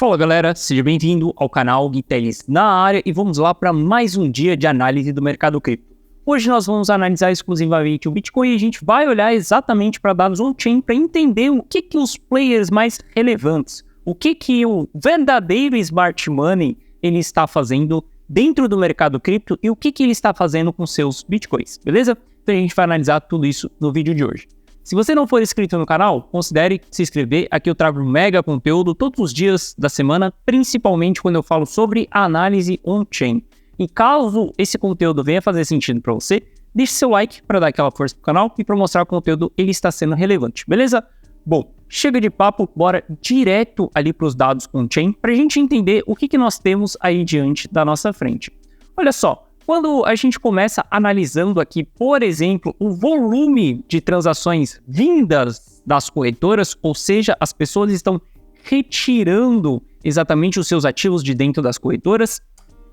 Fala galera, seja bem-vindo ao canal Guitelis na área e vamos lá para mais um dia de análise do mercado cripto. Hoje nós vamos analisar exclusivamente o Bitcoin e a gente vai olhar exatamente para dados on-chain para entender o que os players mais relevantes, o que o verdadeiro smart money ele está fazendo dentro do mercado cripto e o que ele está fazendo com seus Bitcoins, beleza? Então a gente vai analisar tudo isso no vídeo de hoje. Se você não for inscrito no canal, considere se inscrever. Aqui eu trago mega conteúdo todos os dias da semana, principalmente quando eu falo sobre análise on-chain. E caso esse conteúdo venha fazer sentido para você, deixe seu like para dar aquela força pro canal e para mostrar que o conteúdo ele está sendo relevante, beleza? Bom, chega de papo, bora direto ali para os dados on-chain para a gente entender o que nós temos aí diante da nossa frente. Olha só. Quando a gente começa analisando aqui, por exemplo, o volume de transações vindas das corretoras, ou seja, as pessoas estão retirando exatamente os seus ativos de dentro das corretoras,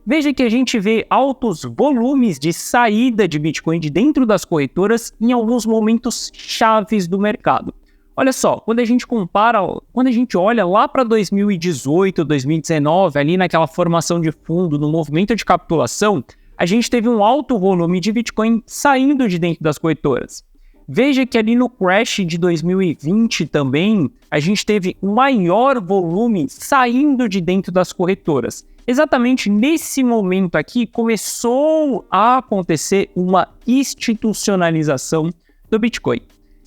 veja que a gente vê altos volumes de saída de Bitcoin de dentro das corretoras em alguns momentos chaves do mercado. Olha só, quando a gente olha lá para 2018, 2019, ali naquela formação de fundo, no movimento de capitulação, a gente teve um alto volume de Bitcoin saindo de dentro das corretoras. Veja que ali no crash de 2020 também, a gente teve um maior volume saindo de dentro das corretoras. Exatamente nesse momento aqui, começou a acontecer uma institucionalização do Bitcoin.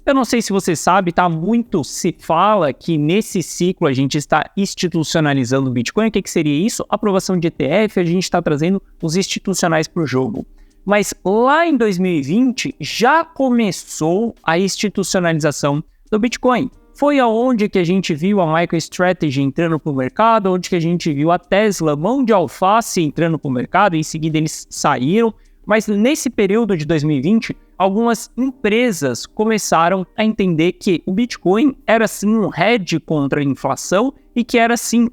Eu não sei se você sabe, muito se fala que nesse ciclo a gente está institucionalizando o Bitcoin. O que seria isso? Aprovação de ETF, a gente está trazendo os institucionais para o jogo. Mas lá em 2020 já começou a institucionalização do Bitcoin. Foi aonde que a gente viu a MicroStrategy entrando para o mercado, onde que a gente viu a Tesla, mão de alface, entrando para o mercado, em seguida eles saíram. Mas nesse período de 2020, algumas empresas começaram a entender que o Bitcoin era sim um hedge contra a inflação e que era sim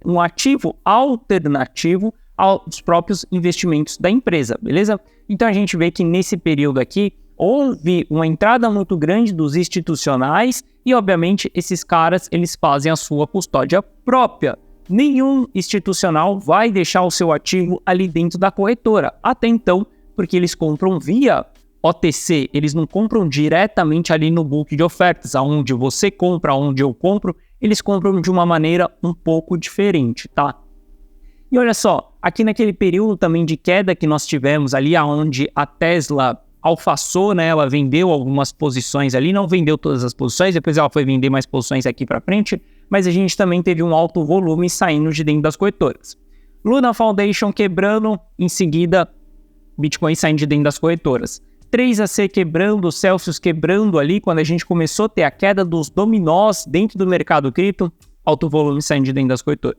um ativo alternativo aos próprios investimentos da empresa, beleza? Então a gente vê que nesse período aqui houve uma entrada muito grande dos institucionais e obviamente esses caras eles fazem a sua custódia própria. Nenhum institucional vai deixar o seu ativo ali dentro da corretora, até então, porque eles compram via OTC, eles não compram diretamente ali no book de ofertas, aonde você compra, aonde eu compro, eles compram de uma maneira um pouco diferente, tá? E olha só, aqui naquele período também de queda que nós tivemos ali, aonde a Tesla alfaçou, né, ela vendeu algumas posições ali, não vendeu todas as posições, depois ela foi vender mais posições aqui para frente, mas a gente também teve um alto volume saindo de dentro das corretoras. Luna Foundation quebrando, em seguida Bitcoin saindo de dentro das corretoras. 3AC quebrando, Celsius quebrando ali, quando a gente começou a ter a queda dos dominós dentro do mercado cripto, alto volume saindo de dentro das corretoras.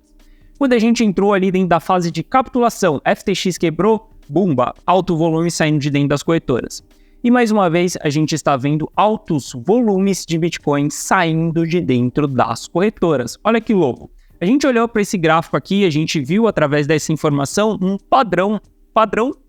Quando a gente entrou ali dentro da fase de capitulação, FTX quebrou, bumba, alto volume saindo de dentro das corretoras. E mais uma vez, a gente está vendo altos volumes de Bitcoin saindo de dentro das corretoras. Olha que louco. A gente olhou para esse gráfico aqui, a gente viu através dessa informação um padrão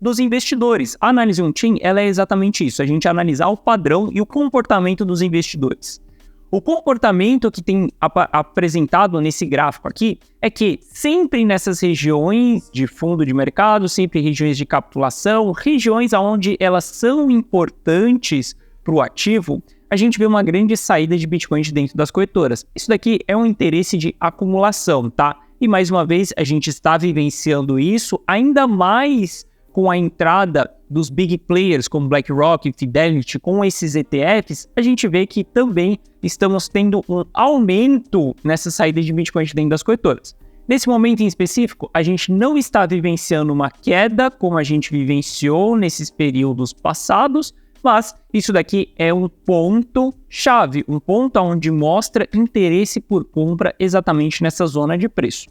dos investidores. A análise on-chain, ela é exatamente isso, a gente analisar o padrão e o comportamento dos investidores. O comportamento que tem apresentado nesse gráfico aqui é que sempre nessas regiões de fundo de mercado, sempre regiões de capitulação, regiões onde elas são importantes para o ativo, a gente vê uma grande saída de Bitcoin de dentro das corretoras. Isso daqui é um interesse de acumulação, tá? E mais uma vez, a gente está vivenciando isso ainda mais com a entrada dos big players como BlackRock, Fidelity, com esses ETFs, a gente vê que também estamos tendo um aumento nessa saída de Bitcoin de dentro das corretoras. Nesse momento em específico, a gente não está vivenciando uma queda como a gente vivenciou nesses períodos passados, mas isso daqui é um ponto-chave, um ponto onde mostra interesse por compra exatamente nessa zona de preço.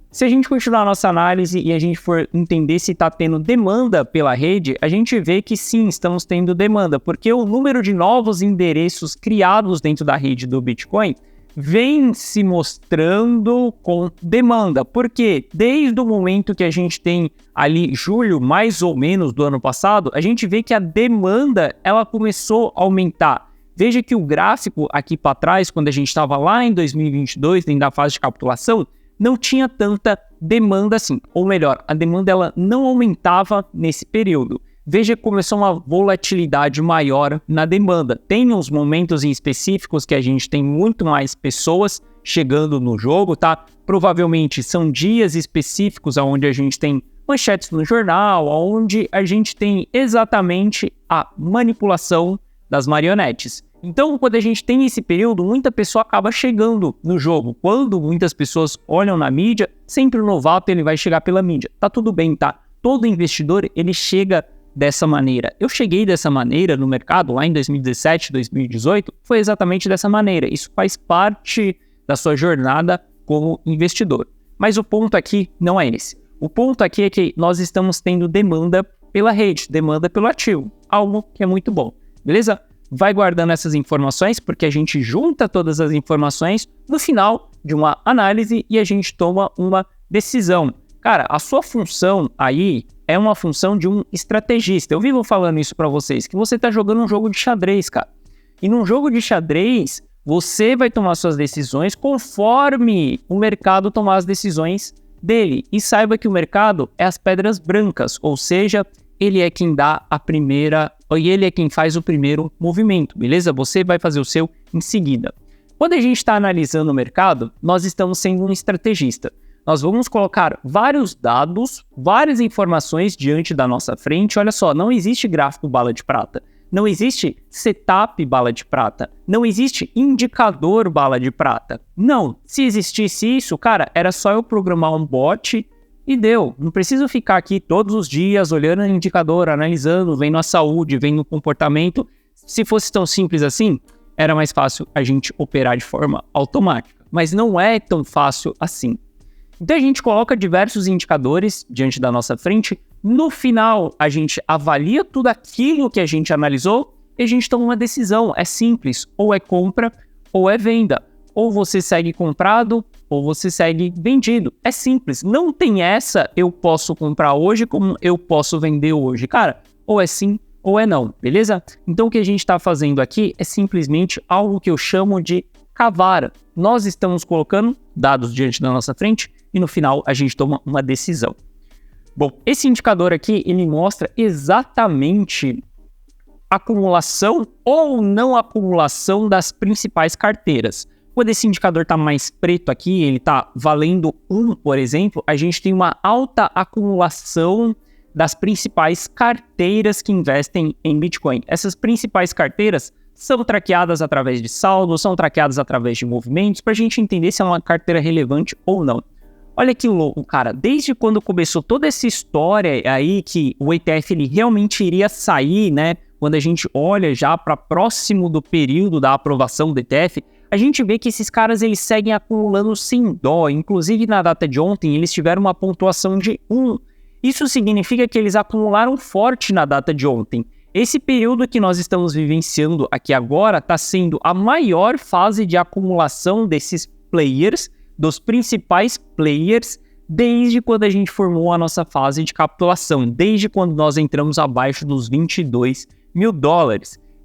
Se a gente continuar a nossa análise e a gente for entender se está tendo demanda pela rede, a gente vê que sim, estamos tendo demanda, porque o número de novos endereços criados dentro da rede do Bitcoin vem se mostrando com demanda, porque desde o momento que a gente tem ali julho, mais ou menos do ano passado, a gente vê que a demanda ela começou a aumentar. Veja que o gráfico aqui para trás, quando a gente estava lá em 2022, dentro da fase de capitulação, não tinha tanta demanda assim. Ou melhor, a demanda ela não aumentava nesse período. Veja que começou uma volatilidade maior na demanda. Tem uns momentos em específicos que a gente tem muito mais pessoas chegando no jogo, tá? Provavelmente são dias específicos onde a gente tem manchetes no jornal, onde a gente tem exatamente a manipulação das marionetes. Então, quando a gente tem esse período, muita pessoa acaba chegando no jogo. Quando muitas pessoas olham na mídia, sempre o novato ele vai chegar pela mídia. Tá tudo bem, tá? Todo investidor, ele chega dessa maneira. Eu cheguei dessa maneira no mercado lá em 2017, 2018, foi exatamente dessa maneira. Isso faz parte da sua jornada como investidor. Mas o ponto aqui não é esse. O ponto aqui é que nós estamos tendo demanda pela rede, demanda pelo ativo, algo que é muito bom, beleza? Vai guardando essas informações, porque a gente junta todas as informações no final de uma análise e a gente toma uma decisão. Cara, a sua função aí é uma função de um estrategista. Eu vivo falando isso para vocês, que você tá jogando um jogo de xadrez, cara. E num jogo de xadrez, você vai tomar suas decisões conforme o mercado tomar as decisões dele. E saiba que o mercado é as pedras brancas, ou seja, ele é quem dá a primeira, e ele é quem faz o primeiro movimento, beleza? Você vai fazer o seu em seguida. Quando a gente está analisando o mercado, nós estamos sendo um estrategista. Nós vamos colocar vários dados, várias informações diante da nossa frente. Olha só, não existe gráfico bala de prata. Não existe setup bala de prata. Não existe indicador bala de prata. Não. Se existisse isso, cara, era só eu programar um bot e deu. Não preciso ficar aqui todos os dias olhando o indicador, analisando, vendo a saúde, vendo o comportamento. Se fosse tão simples assim, era mais fácil a gente operar de forma automática. Mas não é tão fácil assim. Então a gente coloca diversos indicadores diante da nossa frente. No final, a gente avalia tudo aquilo que a gente analisou e a gente toma uma decisão. É simples, ou é compra ou é venda. Ou você segue comprado ou você segue vendido. É simples, não tem essa eu posso comprar hoje como eu posso vender hoje. Cara, ou é sim ou é não, beleza? Então o que a gente está fazendo aqui é simplesmente algo que eu chamo de cavar. Nós estamos colocando dados diante da nossa frente e no final a gente toma uma decisão. Bom, esse indicador aqui, ele mostra exatamente acumulação ou não acumulação das principais carteiras. Quando esse indicador está mais preto aqui, ele está valendo 1, por exemplo, a gente tem uma alta acumulação das principais carteiras que investem em Bitcoin. Essas principais carteiras são traqueadas através de saldo, são traqueadas através de movimentos, para a gente entender se é uma carteira relevante ou não. Olha que louco, cara. Desde quando começou toda essa história aí que o ETF ele realmente iria sair, né? Quando a gente olha já para próximo do período da aprovação do ETF, a gente vê que esses caras eles seguem acumulando sem dó. Inclusive na data de ontem eles tiveram uma pontuação de 1. Isso significa que eles acumularam forte na data de ontem. Esse período que nós estamos vivenciando aqui agora está sendo a maior fase de acumulação desses players, dos principais players, desde quando a gente formou a nossa fase de capitulação, desde quando nós entramos abaixo dos $22 mil.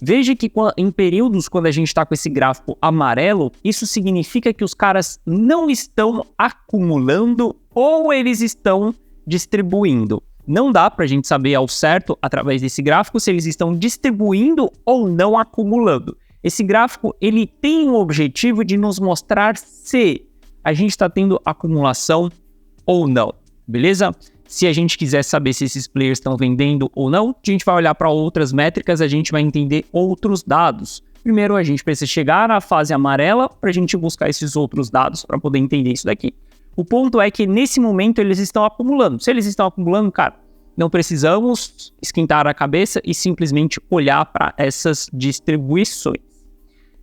Veja que em períodos quando a gente está com esse gráfico amarelo, isso significa que os caras não estão acumulando ou eles estão distribuindo. Não dá para a gente saber ao certo, através desse gráfico, se eles estão distribuindo ou não acumulando. Esse gráfico ele tem o objetivo de nos mostrar se a gente está tendo acumulação ou não, beleza? Se a gente quiser saber se esses players estão vendendo ou não, a gente vai olhar para outras métricas, a gente vai entender outros dados. Primeiro, a gente precisa chegar na fase amarela para a gente buscar esses outros dados para poder entender isso daqui. O ponto é que nesse momento eles estão acumulando. Se eles estão acumulando, cara, não precisamos esquentar a cabeça e simplesmente olhar para essas distribuições.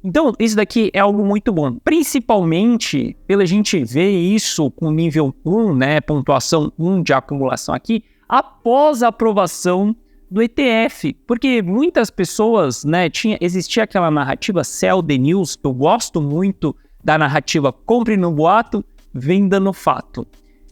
Então, isso daqui é algo muito bom, principalmente pela gente ver isso com nível 1, né, pontuação 1 de acumulação aqui, após a aprovação do ETF, porque muitas pessoas, né, existia aquela narrativa sell the news, eu gosto muito da narrativa compre no boato, venda no fato.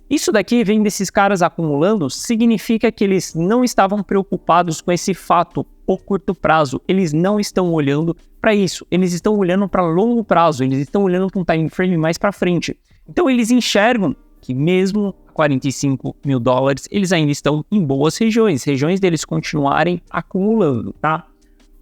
Isso daqui vem desses caras acumulando, significa que eles não estavam preocupados com esse fato o curto prazo. Eles não estão olhando para isso. Eles estão olhando para longo prazo. Eles estão olhando para um time frame mais para frente. Então, eles enxergam que mesmo $45 mil, eles ainda estão em boas regiões deles continuarem acumulando, tá?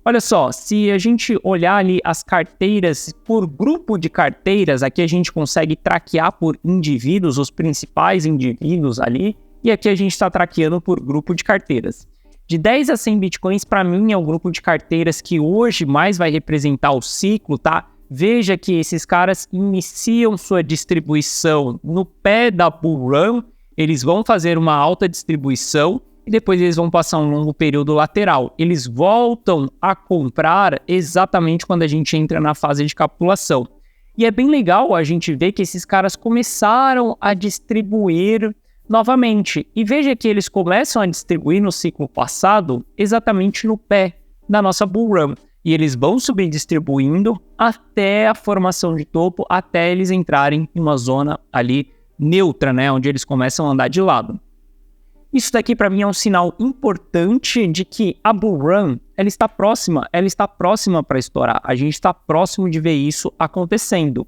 Olha só, se a gente olhar ali as carteiras por grupo de carteiras, aqui a gente consegue traquear por indivíduos, os principais indivíduos ali, e aqui a gente está traqueando por grupo de carteiras. De 10 a 100 bitcoins, para mim, é o grupo de carteiras que hoje mais vai representar o ciclo, tá? Veja que esses caras iniciam sua distribuição no pé da bull run, eles vão fazer uma alta distribuição, e depois eles vão passar um longo período lateral. Eles voltam a comprar exatamente quando a gente entra na fase de capitulação. E é bem legal a gente ver que esses caras começaram a distribuir novamente. E veja que eles começam a distribuir no ciclo passado exatamente no pé da nossa bull run. E eles vão subir distribuindo até a formação de topo, até eles entrarem em uma zona ali neutra, né, onde eles começam a andar de lado. Isso daqui para mim é um sinal importante de que a bull run, ela está próxima para estourar. A gente está próximo de ver isso acontecendo.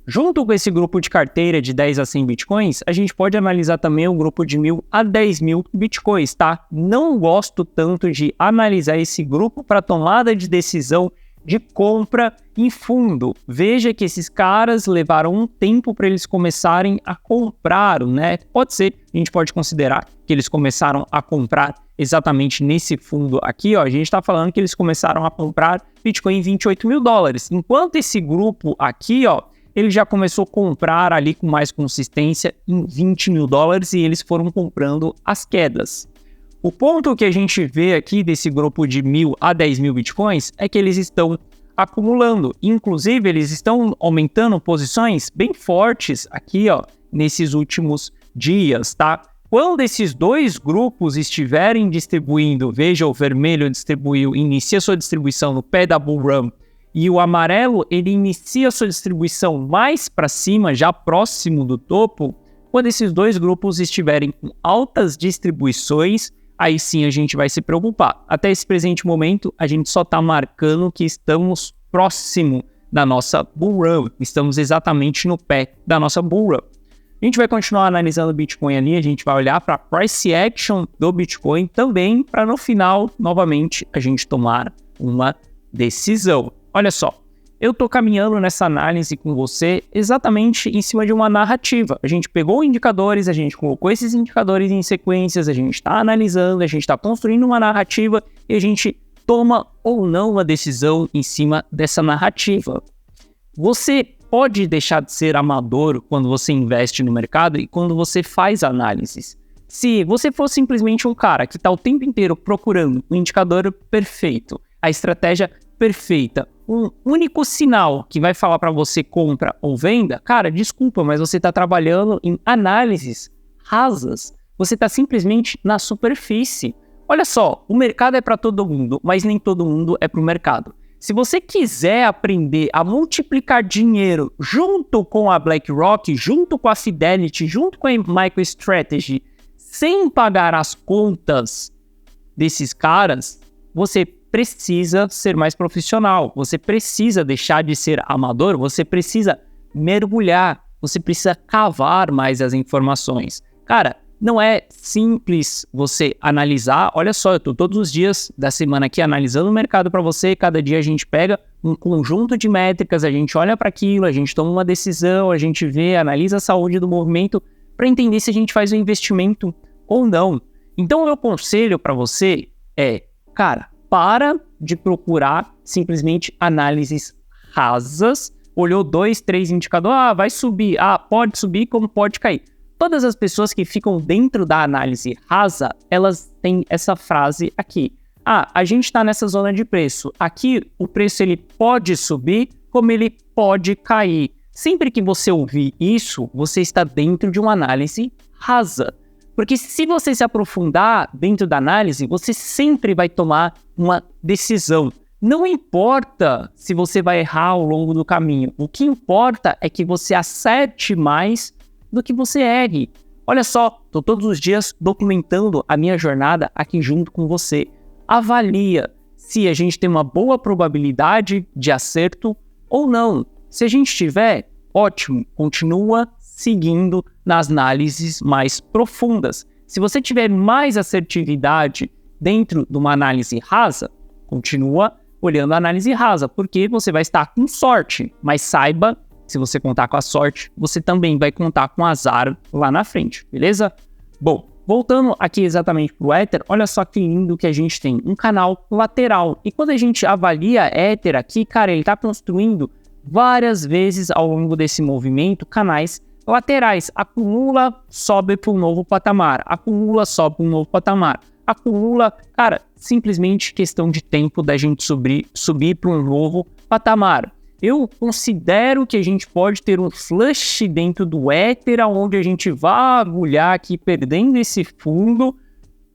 Junto com esse grupo de carteira de 10 a 100 bitcoins, a gente pode analisar também o grupo de 1.000 a 10 mil bitcoins, tá? Não gosto tanto de analisar esse grupo para tomada de decisão de compra em fundo. Veja que esses caras levaram um tempo para eles começarem a comprar, né? Pode ser, a gente pode considerar que eles começaram a comprar exatamente nesse fundo aqui, ó. A gente está falando que eles começaram a comprar Bitcoin em $28 mil. Enquanto esse grupo aqui, ó, ele já começou a comprar ali com mais consistência em $20 mil e eles foram comprando as quedas. O ponto que a gente vê aqui desse grupo de 1.000 a 10 mil bitcoins é que eles estão acumulando. Inclusive, eles estão aumentando posições bem fortes aqui, ó, nesses últimos dias, tá? Quando esses dois grupos estiverem distribuindo, veja, o vermelho distribuiu, inicia sua distribuição no pé da bull run, e o amarelo, ele inicia sua distribuição mais para cima, já próximo do topo. Quando esses dois grupos estiverem com altas distribuições, aí sim a gente vai se preocupar. Até esse presente momento, a gente só está marcando que estamos próximo da nossa bull run. Estamos exatamente no pé da nossa bull run. A gente vai continuar analisando o Bitcoin ali, a gente vai olhar para a price action do Bitcoin também, para no final, novamente, a gente tomar uma decisão. Olha só, eu estou caminhando nessa análise com você exatamente em cima de uma narrativa. A gente pegou indicadores, a gente colocou esses indicadores em sequências, a gente está analisando, a gente está construindo uma narrativa e a gente toma ou não uma decisão em cima dessa narrativa. Você pode deixar de ser amador quando você investe no mercado e quando você faz análises. Se você for simplesmente um cara que está o tempo inteiro procurando um indicador perfeito, a estratégia perfeita, um único sinal que vai falar para você compra ou venda, cara, desculpa, mas você está trabalhando em análises rasas. Você está simplesmente na superfície. Olha só, o mercado é para todo mundo, mas nem todo mundo é para o mercado. Se você quiser aprender a multiplicar dinheiro junto com a BlackRock, junto com a Fidelity, junto com a MicroStrategy, sem pagar as contas desses caras, você precisa ser mais profissional, você precisa deixar de ser amador, você precisa mergulhar, você precisa cavar mais as informações. Cara, não é simples você analisar. Olha só, eu tô todos os dias da semana aqui analisando o mercado para você. Cada dia a gente pega um conjunto de métricas, a gente olha para aquilo, a gente toma uma decisão, a gente vê, analisa a saúde do movimento para entender se a gente faz um investimento ou não. Então, o meu conselho para você é, cara, para de procurar simplesmente análises rasas. Olhou 2, 3 indicadores, vai subir, pode subir como pode cair. Todas as pessoas que ficam dentro da análise rasa, elas têm essa frase aqui. A gente está nessa zona de preço. Aqui o preço ele pode subir como ele pode cair. Sempre que você ouvir isso, você está dentro de uma análise rasa. Porque se você se aprofundar dentro da análise, você sempre vai tomar uma decisão. Não importa se você vai errar ao longo do caminho. O que importa é que você acerte mais do que você erre. Olha só, estou todos os dias documentando a minha jornada aqui junto com você. Avalia. se a gente tem uma boa probabilidade de acerto ou não. Se a gente tiver, ótimo, continua seguindo nas análises mais profundas. Se você tiver mais assertividade dentro de uma análise rasa, continua olhando a análise rasa, porque você vai estar com sorte, mas saiba, se você contar com a sorte, você também vai contar com azar lá na frente, beleza? Bom, voltando aqui exatamente para o Ether, olha só que lindo que a gente tem, um canal lateral. E quando a gente avalia Ether aqui, cara, ele está construindo várias vezes ao longo desse movimento canais laterais. Acumula, sobe para um novo patamar. Acumula, sobe para um novo patamar. Acumula, cara, simplesmente questão de tempo da gente subir para um novo patamar. Eu considero que a gente pode ter um flush dentro do Ether, onde a gente vai agulhar aqui, perdendo esse fundo,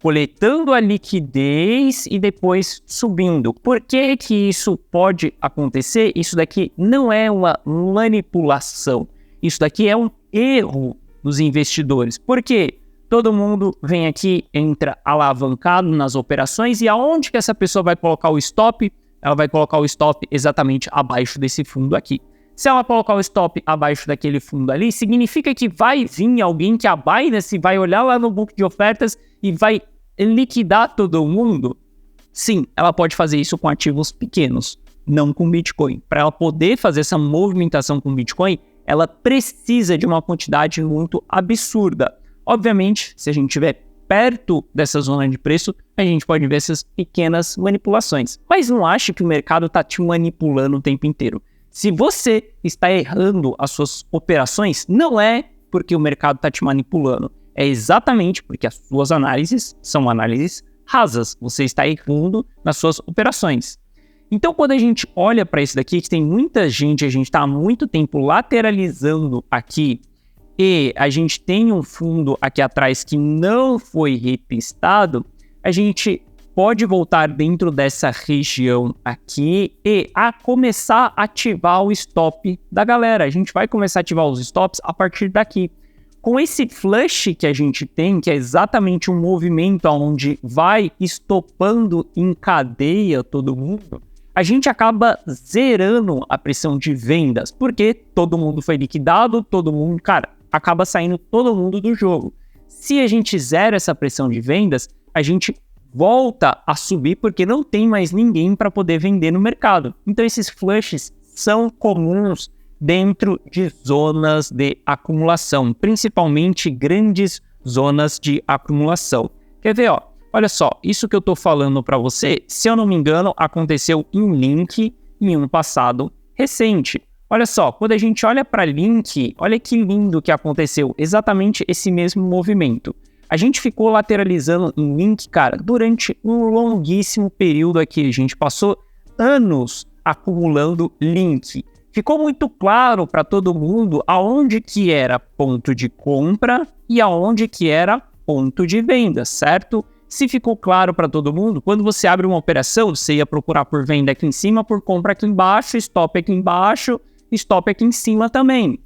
coletando a liquidez e depois subindo. Por que que isso pode acontecer? Isso daqui não é uma manipulação. Isso daqui é um erro dos investidores. Por quê? Todo mundo vem aqui, entra alavancado nas operações e aonde que essa pessoa vai colocar o stop? Ela vai colocar o stop exatamente abaixo desse fundo aqui. Se ela colocar o stop abaixo daquele fundo ali, significa que vai vir alguém que a Binance vai olhar lá no book de ofertas e vai liquidar todo mundo? Sim, ela pode fazer isso com ativos pequenos, não com Bitcoin. Para ela poder fazer essa movimentação com Bitcoin, ela precisa de uma quantidade muito absurda. Obviamente, se a gente estiver perto dessa zona de preço, a gente pode ver essas pequenas manipulações. Mas não ache que o mercado está te manipulando o tempo inteiro. Se você está errando as suas operações, não é porque o mercado está te manipulando. É exatamente porque as suas análises são análises rasas. Você está errando nas suas operações. Então, quando a gente olha para isso daqui, que tem muita gente, a gente está há muito tempo lateralizando aqui, e a gente tem um fundo aqui atrás que não foi repistado, a gente pode voltar dentro dessa região aqui e começar a ativar o stop da galera. A gente vai começar a ativar os stops a partir daqui. Com esse flush que a gente tem, que é exatamente um movimento onde vai estopando em cadeia todo mundo, a gente acaba zerando a pressão de vendas, porque todo mundo foi liquidado, todo mundo, cara, acaba saindo todo mundo do jogo. Se a gente zera essa pressão de vendas, a gente volta a subir porque não tem mais ninguém para poder vender no mercado. Então esses flushes são comuns dentro de zonas de acumulação, principalmente grandes zonas de acumulação. Quer ver, ó? Olha só, isso que eu estou falando para você, se eu não me engano, aconteceu em Link em um passado recente. Olha só, quando a gente olha para Link, olha que lindo que aconteceu, exatamente esse mesmo movimento. A gente ficou lateralizando em Link, cara, durante um longuíssimo período aqui. A gente passou anos acumulando Link. Ficou muito claro para todo mundo aonde que era ponto de compra e aonde que era ponto de venda, certo? Se ficou claro para todo mundo, quando você abre uma operação, você ia procurar por venda aqui em cima, por compra aqui embaixo, stop aqui embaixo, stop aqui em cima também.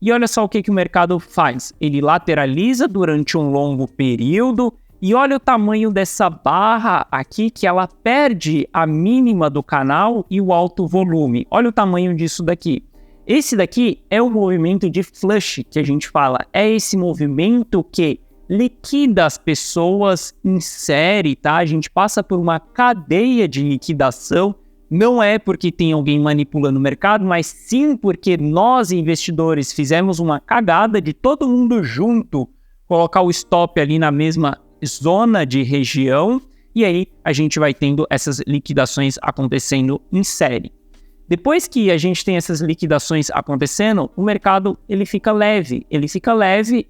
E olha só o que o mercado faz. Ele lateraliza durante um longo período e olha o tamanho dessa barra aqui, que ela perde a mínima do canal e o alto volume. Olha o tamanho disso daqui. Esse daqui é o movimento de flush que a gente fala. É esse movimento que liquida as pessoas em série, tá? A gente passa por uma cadeia de liquidação. Não é porque tem alguém manipulando o mercado, mas sim porque nós, investidores, fizemos uma cagada de todo mundo junto colocar o stop ali na mesma zona de região e aí a gente vai tendo essas liquidações acontecendo em série. Depois que a gente tem essas liquidações acontecendo, o mercado ele fica leve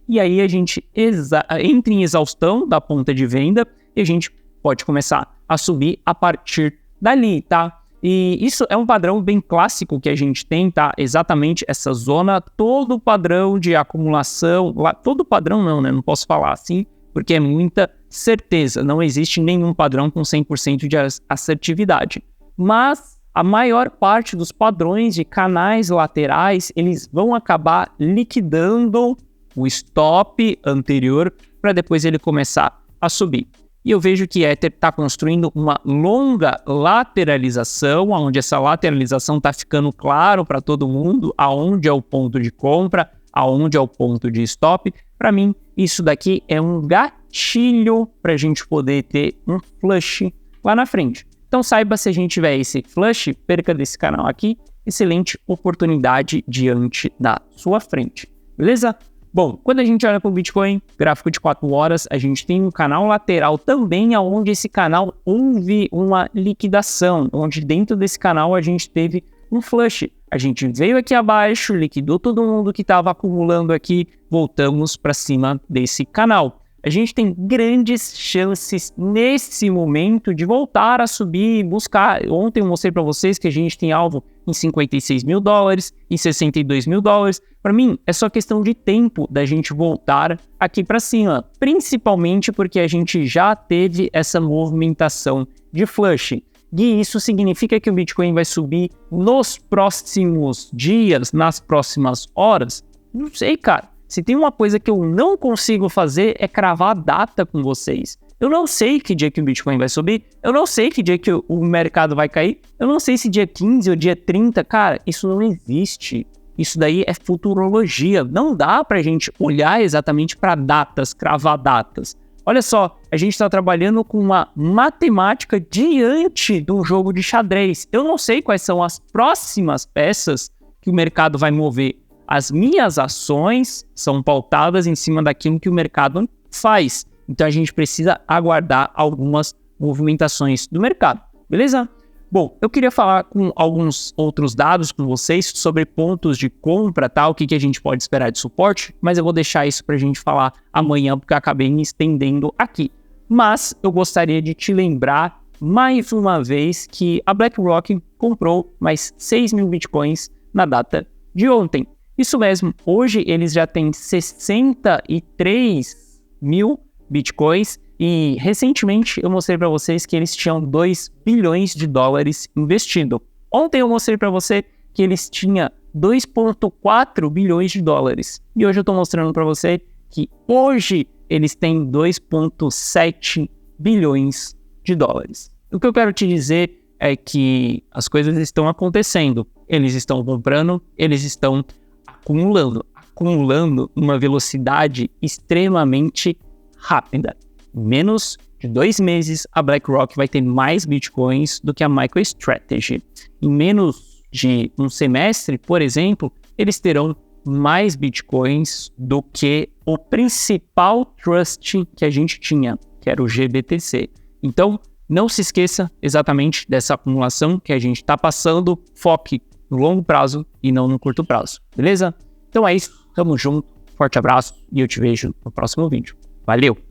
e aí a gente entra em exaustão da ponta de venda e a gente pode começar a subir a partir dali, tá? E isso é um padrão bem clássico que a gente tem, tá? Exatamente essa zona, todo padrão de acumulação, todo padrão não, né? Não posso falar assim, porque é muita certeza. Não existe nenhum padrão com 100% de assertividade. Mas a maior parte dos padrões de canais laterais, eles vão acabar liquidando o stop anterior para depois ele começar a subir. e eu vejo que Ether está construindo uma longa lateralização, onde essa lateralização está ficando claro para todo mundo aonde é o ponto de compra, aonde é o ponto de stop. Para mim, isso daqui é um gatilho para a gente poder ter um flush lá na frente. Então saiba, se a gente tiver esse flush, perca desse canal aqui, excelente oportunidade diante da sua frente, beleza? Bom, quando a gente olha para o Bitcoin, gráfico de 4 horas, a gente tem um canal lateral também, onde esse canal houve uma liquidação, onde dentro desse canal a gente teve um flush. A gente veio aqui abaixo, liquidou todo mundo que estava acumulando aqui, voltamos para cima desse canal. A gente tem grandes chances nesse momento de voltar a subir, buscar. Ontem eu mostrei para vocês que a gente tem alvo em 56 mil dólares, em 62 mil dólares. Para mim, é só questão de tempo da gente voltar aqui para cima, principalmente porque a gente já teve essa movimentação de flush. E isso significa que o Bitcoin vai subir nos próximos dias, nas próximas horas? Não sei, cara. Se tem uma coisa que eu não consigo fazer é cravar data com vocês. Eu não sei que dia que o Bitcoin vai subir, eu não sei que dia que o mercado vai cair, eu não sei se dia 15 ou dia 30, cara, isso não existe. Isso daí é futurologia, não dá pra gente olhar exatamente para datas, cravar datas. Olha só, a gente está trabalhando com uma matemática diante de um jogo de xadrez. Eu não sei quais são as próximas peças que o mercado vai mover. As minhas ações são pautadas em cima daquilo que o mercado faz. Então a gente precisa aguardar algumas movimentações do mercado, beleza? Bom, eu queria falar com alguns outros dados com vocês sobre pontos de compra, tá? O que a gente pode esperar de suporte, mas eu vou deixar isso para a gente falar amanhã, porque eu acabei me estendendo aqui. Mas eu gostaria de te lembrar mais uma vez que a BlackRock comprou mais 6 mil bitcoins na data de ontem. Isso mesmo, hoje eles já têm 63 mil bitcoins e recentemente eu mostrei para vocês que eles tinham 2 bilhões de dólares investido. Ontem eu mostrei para você que eles tinham 2,4 bilhões de dólares e hoje eu estou mostrando para você que hoje eles têm 2,7 bilhões de dólares. O que eu quero te dizer é que as coisas estão acontecendo, eles estão comprando, eles estão acumulando uma velocidade extremamente rápida. Em menos de 2 meses, a BlackRock vai ter mais bitcoins do que a MicroStrategy. Em menos de um semestre, por exemplo, eles terão mais bitcoins do que o principal trust que a gente tinha, que era o GBTC. Então, não se esqueça exatamente dessa acumulação que a gente está passando. Foque no longo prazo e não no curto prazo, beleza? Então é isso, tamo junto, forte abraço e eu te vejo no próximo vídeo. Valeu!